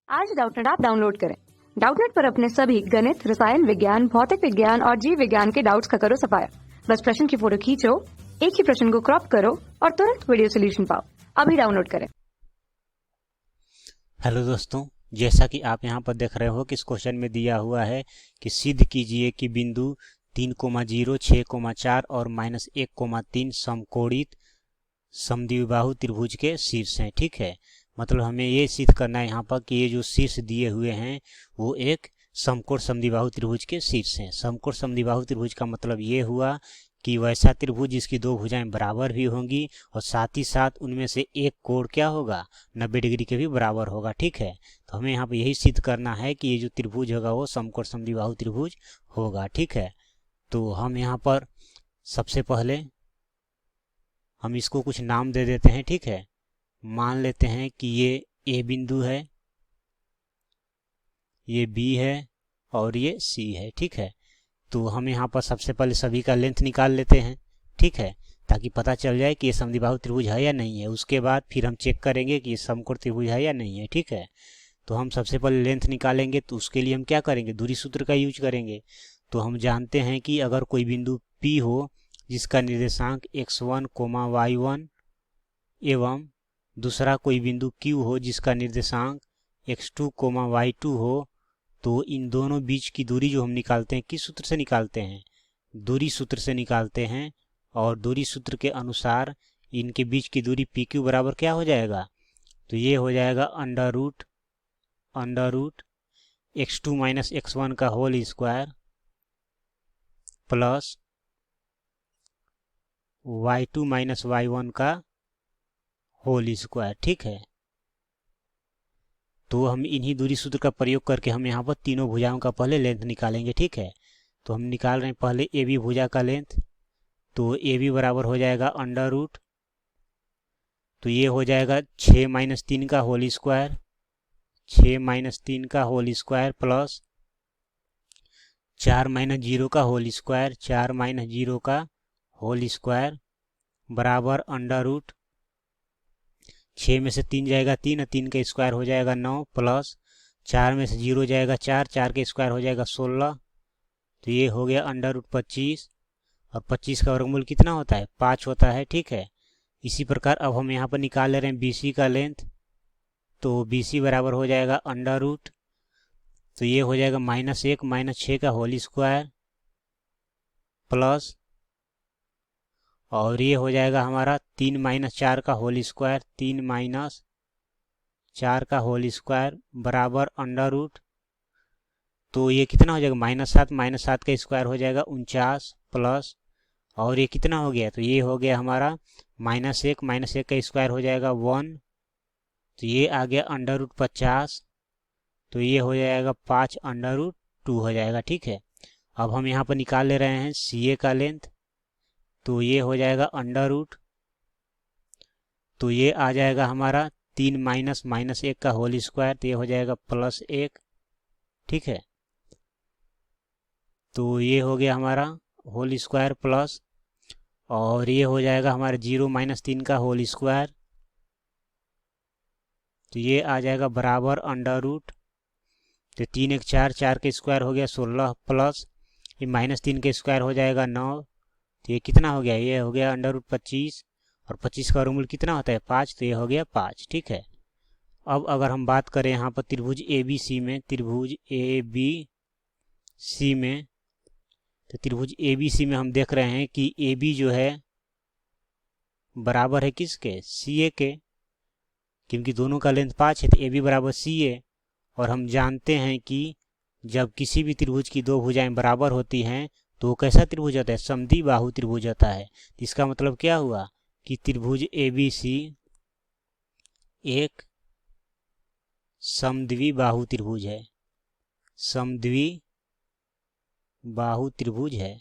आज Doubtnut app download करें। Doubtnut पर अपने सभी गणित, रसायन विज्ञान, भौतिक विज्ञान और जीव विज्ञान के डाउट्स का करो सफाया। बस प्रश्न की फोटो खींचो, एक ही प्रश्न को क्रॉप करो और तुरंत वीडियो सोल्यूशन पाओ। अभी डाउनलोड करें। हेलो दोस्तों, जैसा कि आप यहाँ पर देख रहे हो कि इस क्वेश्चन में दिया हुआ है कि सिद्ध कीजिए कि बिंदु 3,0, 6,4 और -1,3 समकोणित समद्विबाहु त्रिभुज के शीर्ष हैं। ठीक है, मतलब हमें ये सिद्ध करना है यहाँ पर कि ये जो शीर्ष दिए हुए हैं वो एक समकोण समद्विबाहु त्रिभुज के शीर्ष हैं। समकोण समद्विबाहु त्रिभुज का मतलब ये हुआ कि वैसा त्रिभुज जिसकी दो भुजाएं बराबर भी होंगी और साथ ही साथ उनमें से एक कोण क्या होगा, 90 डिग्री के भी बराबर होगा। ठीक है, तो हमें यहाँ पर यही सिद्ध करना है कि ये जो त्रिभुज होगा वो समकोण समद्विबाहु त्रिभुज होगा। ठीक है, तो हम यहाँ पर सबसे पहले हम इसको कुछ नाम दे देते हैं। ठीक है, मान लेते हैं कि ये ए बिंदु है, ये बी है और ये सी है। ठीक है, तो हम यहाँ पर सबसे पहले सभी का लेंथ निकाल लेते हैं। ठीक है, ताकि पता चल जाए कि ये समद्विबाहु त्रिभुज है या नहीं है। उसके बाद फिर हम चेक करेंगे कि ये समकोण त्रिभुज है या नहीं है। ठीक है, तो हम सबसे पहले लेंथ निकालेंगे, तो उसके लिए हम क्या करेंगे, दूरी सूत्र का यूज करेंगे। तो हम जानते हैं कि अगर कोई बिंदु P हो जिसका निर्देशांक x1, y1 एवं दूसरा कोई बिंदु Q हो जिसका निर्देशांक x2, y2 हो, तो इन दोनों बीच की दूरी जो हम निकालते हैं किस सूत्र से निकालते हैं, दूरी सूत्र से निकालते हैं। और दूरी सूत्र के अनुसार इनके बीच की दूरी PQ बराबर क्या हो जाएगा, तो ये हो जाएगा under root x2 minus x1 का whole square plus y2 minus y1 का होल स्क्वायर। ठीक है, तो हम इन्हीं दूरी सूत्र का प्रयोग करके हम यहाँ पर तीनों भुजाओं का पहले लेंथ निकालेंगे। ठीक है, तो हम निकाल रहे हैं पहले ए बी भुजा का लेंथ। तो ए बी बराबर हो जाएगा अंडर रूट, तो ये हो जाएगा 6 माइनस 3 का होल स्क्वायर, 6 माइनस 3 का होल स्क्वायर प्लस 4 माइनस 0 का होल स्क्वायर, 4 माइनस 0 का होल स्क्वायर बराबर अंडर रूट 6 में से 3 जाएगा 3 और 3 का स्क्वायर हो जाएगा 9 प्लस 4 में से 0 जाएगा 4, 4 का स्क्वायर हो जाएगा 16। तो ये हो गया अंडर रूट 25 और 25 का वर्गमूल कितना होता है, 5 होता है। ठीक है, इसी प्रकार अब हम यहाँ पर निकाल ले रहे हैं BC का लेंथ। तो BC बराबर हो जाएगा अंडर रूट, तो ये हो जाएगा -1 माइनस 6 का होल स्क्वायर प्लस, और ये हो जाएगा हमारा 3 माइनस 4 का होल स्क्वायर, 3 माइनस 4 का होल स्क्वायर बराबर अंडर रूट, तो ये कितना हो जाएगा -7 का स्क्वायर हो जाएगा 49 प्लस, और ये कितना हो गया, तो ये हो गया हमारा -1 माइनस 1 का स्क्वायर हो जाएगा 1, तो ये आ गया अंडर रूट 50, तो ये हो जाएगा 5 अंडर रूट 2 हो जाएगा। ठीक है, अब हम यहाँ पर निकाल ले रहे हैं CA का लेंथ। तो ये हो जाएगा अंडर रूट, तो ये आ जाएगा हमारा 3 माइनस 1 का होल स्क्वायर, तो ये हो जाएगा +1। ठीक है, तो ये हो गया हमारा होल स्क्वायर प्लस, और ये हो जाएगा हमारा 0 माइनस 3 का होल स्क्वायर, तो ये आ जाएगा बराबर अंडर रूट, तो 3 1 4, 4 का स्क्वायर हो गया 16 प्लस ये -3 का स्क्वायर हो जाएगा 9, तो ये कितना हो गया, ये हो गया अंडर रूट 25 और 25 का वर्गमूल कितना होता है 5, तो ये हो गया 5। ठीक है, अब अगर हम बात करें यहाँ पर त्रिभुज ABC में, त्रिभुज ABC में, तो त्रिभुज ABC में हम देख रहे हैं कि AB जो है बराबर है किसके, CA के, क्योंकि दोनों का लेंथ 5 है, तो AB बराबर CA। और हम जानते हैं कि जब किसी भी त्रिभुज की दो भुजाएं बराबर होती हैं तो वो कैसा त्रिभुज होता है, समद्विबाहु त्रिभुज होता है। इसका मतलब क्या हुआ कि त्रिभुज ABC एक समद्विबाहु त्रिभुज है, समद्विबाहु त्रिभुज है।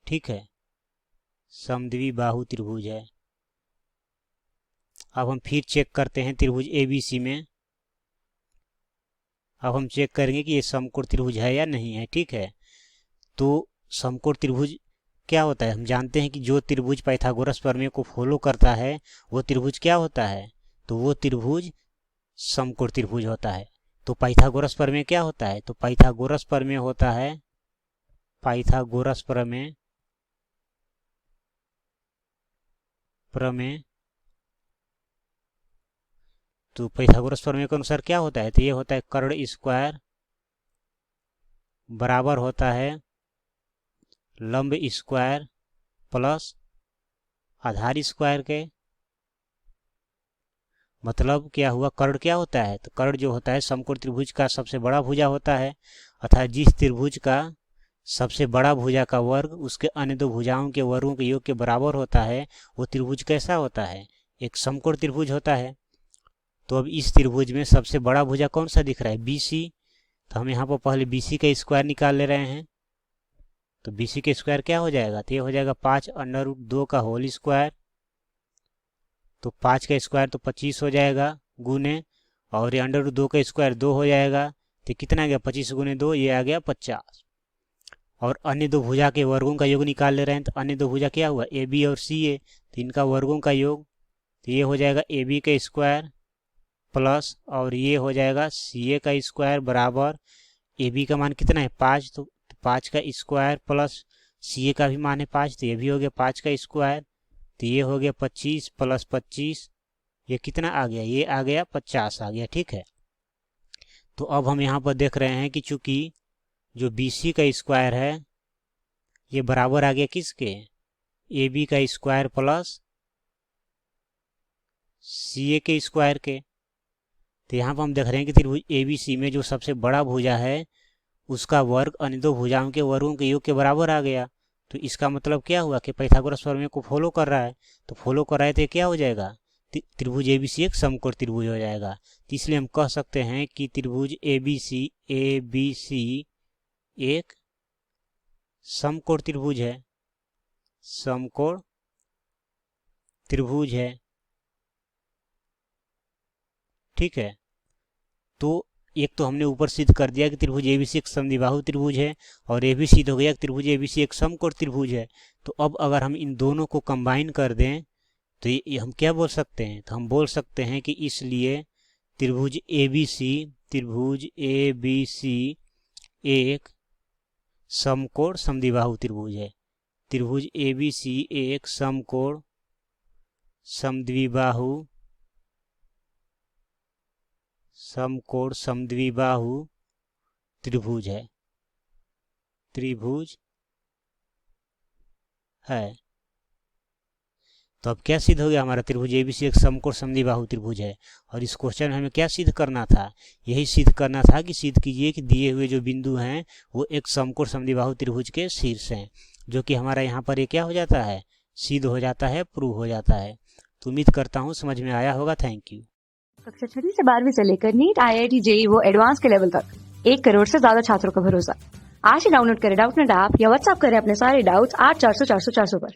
ठीक है, समद्विबाहु त्रिभुज है। अब हम फिर चेक करते हैं त्रिभुज ABC में, अब हम चेक करेंगे कि ये समकोण त्रिभुज है या नहीं है। ठीक है, तो समकोण त्रिभुज क्या होता है, हम जानते हैं कि जो त्रिभुज पाइथागोरस प्रमेय को फॉलो करता है वो त्रिभुज क्या होता है, तो वो त्रिभुज समकोण त्रिभुज होता है। तो पाइथागोरस प्रमेय क्या होता है? तो पाइथागोरस प्रमेय होता है, पाइथागोरस प्रमेय तो पाइथागोरस प्रमेय के अनुसार क्या होता है? तो ये होता है कर्ण स्क्वायर बराबर होता है लंब स्क्वायर प्लस आधार स्क्वायर के। मतलब क्या हुआ? कर्ण क्या होता है? तो कर्ण जो होता है समकोण त्रिभुज का सबसे बड़ा भुजा होता है, अर्थात जिस त्रिभुज का सबसे बड़ा भुजा का वर्ग उसके अन्य दो भुजाओं के वर्गों के योग के बराबर होता है, वो त्रिभुज कैसा होता है? एक समकोण त्रिभुज होता है। तो अब इस त्रिभुज में सबसे बड़ा भुजा कौन सा दिख रहा है? BC। तो हम यहाँ पर पहले BC का स्क्वायर निकाल ले रहे हैं। तो BC का स्क्वायर क्या हो जाएगा? तो ये हो जाएगा 5√2 का होल स्क्वायर। तो 5 का स्क्वायर तो 25 हो जाएगा गुने, और ये √2 का स्क्वायर 2 हो जाएगा। तो कितना आ गया? 25 गुने 2, ये आ गया 50। और अन्य दो भुजा के वर्गों का योग निकाल ले रहे हैं। तो अन्य दो भुजा क्या हुआ? AB और CA। तो इनका वर्गों का योग, तो ये हो जाएगा AB का स्क्वायर प्लस, और ये हो जाएगा CA का स्क्वायर बराबर, AB का मान कितना है? 5। तो 5 का स्क्वायर प्लस CA का भी मान है 5, तो ये भी हो गया 5 का स्क्वायर। तो ये हो गया 25 प्लस 25, ये कितना आ गया? ये आ गया 50 आ गया। ठीक है। तो अब हम यहाँ पर देख रहे हैं कि चूंकि जो BC का स्क्वायर है ये बराबर आ गया किसके? AB का स्क्वायर प्लस CA के स्क्वायर के। तो यहाँ पर हम देख रहे हैं कि त्रिभुज ABC में जो सबसे बड़ा भुजा है उसका वर्ग अन्य दो भुजाओं के वर्गों के योग के बराबर आ गया। तो इसका मतलब क्या हुआ कि पाइथागोरस प्रमेय को फॉलो कर रहा है। तो फॉलो कर रहा है तो क्या हो जाएगा? त्रिभुज ABC एक समकोण त्रिभुज हो जाएगा। तो इसलिए हम कह सकते हैं कि त्रिभुज ABC एक समकोण त्रिभुज है, समकोण त्रिभुज है। ठीक है। तो एक तो हमने ऊपर सिद्ध कर दिया कि त्रिभुज ABC एक समद्विबाहु त्रिभुज है, और ये भी सिद्ध हो गया कि त्रिभुज ABC एक समकोण त्रिभुज है। तो अब अगर हम इन दोनों को कंबाइन कर दें तो ये हम क्या बोल सकते हैं? तो हम बोल सकते हैं कि इसलिए त्रिभुज ABC एक समकोण समद्विबाहु त्रिभुज है। त्रिभुज ABC एक समकोण समद्विबाहु त्रिभुज है, तो अब क्या सिद्ध हो गया? हमारा त्रिभुज ABC एक समकोण समद्विबाहु त्रिभुज है। और इस क्वेश्चन में हमें क्या सिद्ध करना था? यही सिद्ध करना था कि सिद्ध कीजिए कि दिए हुए जो बिंदु हैं वो एक समकोण समद्विबाहु त्रिभुज के शीर्ष हैं, जो कि हमारा यहाँ पर ये क्या हो जाता है? सिद्ध हो जाता है, प्रूव हो जाता है। तो उम्मीद करता हूँ समझ में आया होगा। Thank you. कक्षा 6 से 12वीं से लेकर नीट, IIT, JEE वो एडवांस के लेवल तक 1 करोड़ से ज्यादा छात्रों का भरोसा। आज ही डाउनलोड करें डाउटनेट ऐप या व्हाट्सएप करें अपने सारे डाउट्स 8400 400 400 पर।